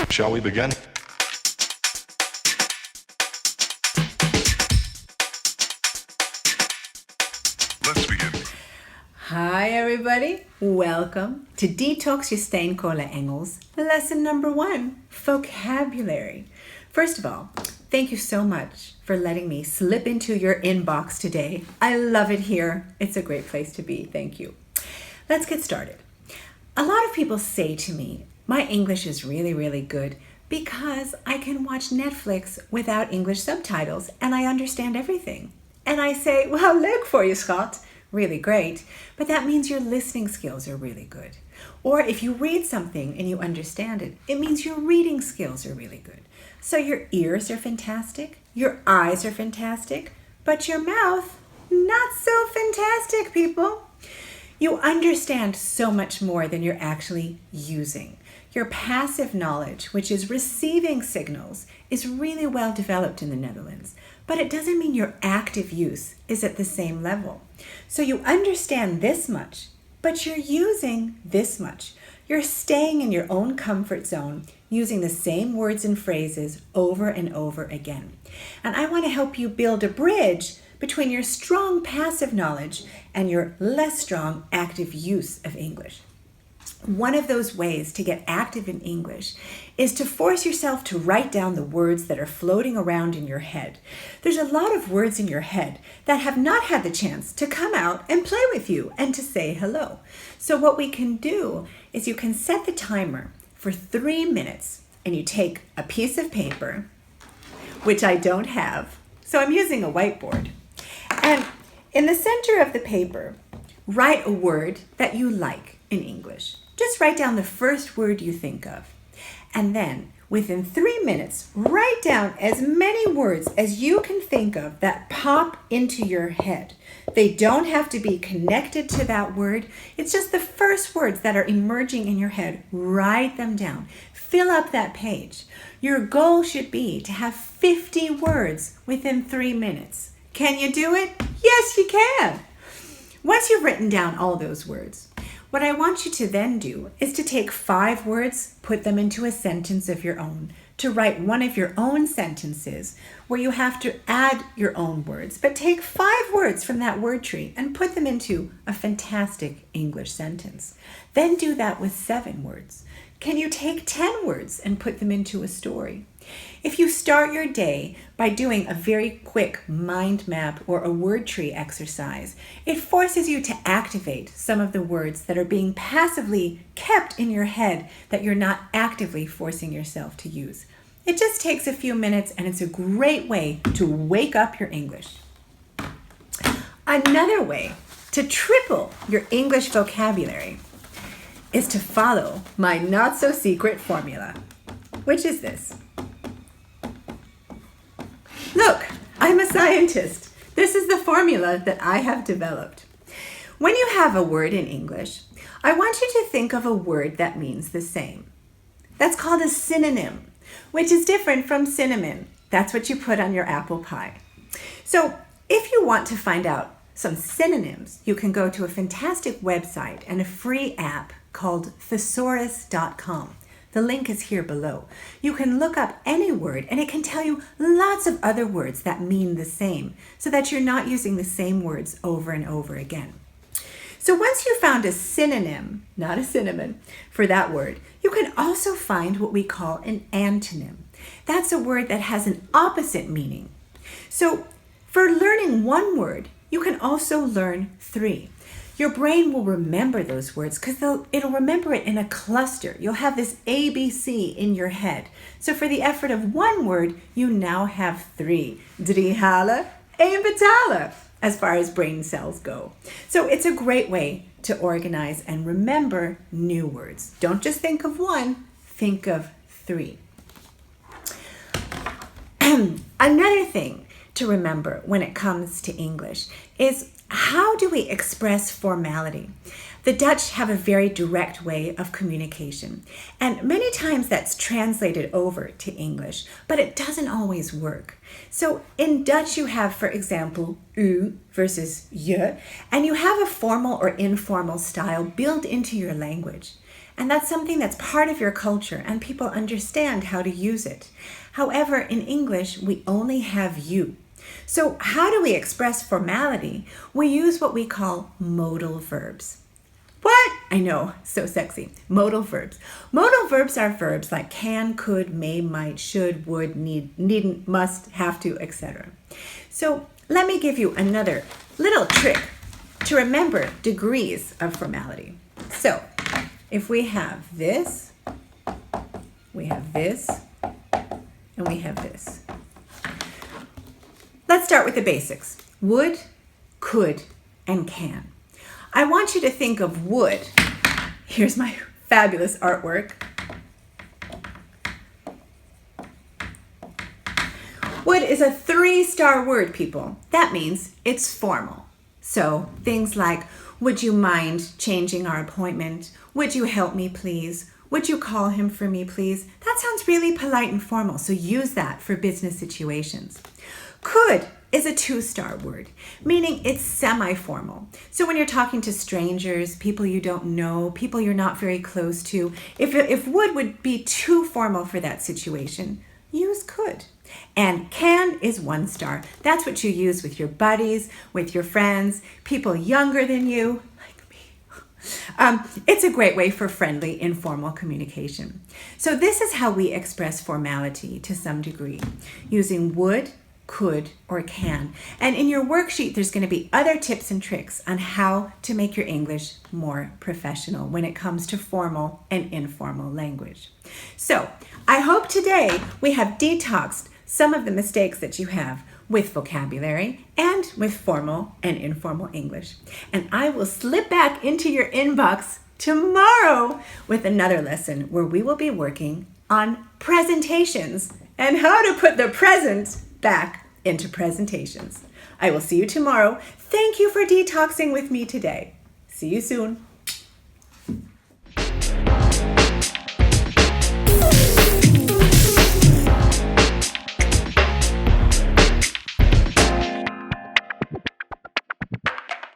Shall we begin? Let's begin. Hi everybody, welcome to DETOX je STEENKOLEN Engels, lesson number 1, vocabulary. First of all, thank you so much for letting me slip into your inbox today. I love it here. It's a great place to be. Thank you. Let's get started. A lot of people say to me, my English is really, really good because I can watch Netflix without English subtitles and I understand everything. And I say, well, leuk voor je schat. Really great, but that means your listening skills are really good. Or if you read something and you understand it, it means your reading skills are really good. So your ears are fantastic, your eyes are fantastic, but your mouth, not so fantastic, people. You understand so much more than you're actually using. Your passive knowledge, which is receiving signals, is really well developed in the Netherlands, but it doesn't mean your active use is at the same level. So you understand this much, but you're using this much. You're staying in your own comfort zone, using the same words and phrases over and over again. And I want to help you build a bridge between your strong passive knowledge and your less strong active use of English. One of those ways to get active in English is to force yourself to write down the words that are floating around in your head. There's a lot of words in your head that have not had the chance to come out and play with you and to say hello. So what we can do is you can set the timer for 3 minutes and you take a piece of paper, which I don't have, so I'm using a whiteboard. And in the center of the paper, write a word that you like in English. Just write down the first word you think of. And then, within 3 minutes, write down as many words as you can think of that pop into your head. They don't have to be connected to that word. It's just the first words that are emerging in your head. Write them down. Fill up that page. Your goal should be to have 50 words within 3 minutes. Can you do it? Yes, you can. Once you've written down all those words, what I want you to then do is to take 5 words, put them into a sentence of your own, to write one of your own sentences where you have to add your own words, but take 5 words from that word tree and put them into a fantastic English sentence. Then do that with 7 words. Can you take 10 words and put them into a story? If you start your day by doing a very quick mind map or a word tree exercise, it forces you to activate some of the words that are being passively kept in your head that you're not actively forcing yourself to use. It just takes a few minutes and it's a great way to wake up your English. Another way to triple your English vocabulary is to follow my not-so-secret formula, which is this. Look, I'm a scientist. This is the formula that I have developed. When you have a word in English, I want you to think of a word that means the same. That's called a synonym, which is different from cinnamon. That's what you put on your apple pie. So if you want to find out some synonyms, you can go to a fantastic website and a free app called thesaurus.com. The link is here below. You can look up any word and it can tell you lots of other words that mean the same so that you're not using the same words over and over again. So once you found a synonym, not a cinnamon, for that word, you can also find what we call an antonym. That's a word that has an opposite meaning. So for learning one word, you can also learn 3. Your brain will remember those words because it'll remember it in a cluster. You'll have this ABC in your head. So for the effort of one word, you now have 3. 3 halen, 1 betalen, as far as brain cells go. So it's a great way to organize and remember new words. Don't just think of 1, think of 3. Another thing to remember when it comes to English is how do we express formality? The Dutch have a very direct way of communication, and many times that's translated over to English, but it doesn't always work. So in Dutch you have, for example, u versus je, and you have a formal or informal style built into your language. And that's something that's part of your culture and people understand how to use it. However, in English, we only have you. So how do we express formality? We use what we call modal verbs. What? I know, so sexy. Modal verbs. Modal verbs are verbs like can, could, may, might, should, would, need, needn't, must, have to, etc. So let me give you another little trick to remember degrees of formality. So if we have this, we have this, and we have this. Let's start with the basics. Would, could, and can. I want you to think of would. Here's my fabulous artwork. Would is a 3-star word, people. That means it's formal. So things like, would you mind changing our appointment? Would you help me, please? Would you call him for me, please? That sounds really polite and formal, so use that for business situations. Could is a 2-star word, meaning it's semi-formal. So when you're talking to strangers, people you don't know, people you're not very close to, if would be too formal for that situation, use could. And can is 1 star. That's what you use with your buddies, with your friends, people younger than you, like me. It's a great way for friendly, informal communication. So this is how we express formality to some degree, using would, could, or can. And in your worksheet, there's going to be other tips and tricks on how to make your English more professional when it comes to formal and informal language. So I hope today we have detoxed some of the mistakes that you have with vocabulary and with formal and informal English. And I will slip back into your inbox tomorrow with another lesson where we will be working on presentations and how to put the present back into presentations. I will see you tomorrow. Thank you for detoxing with me today. See you soon.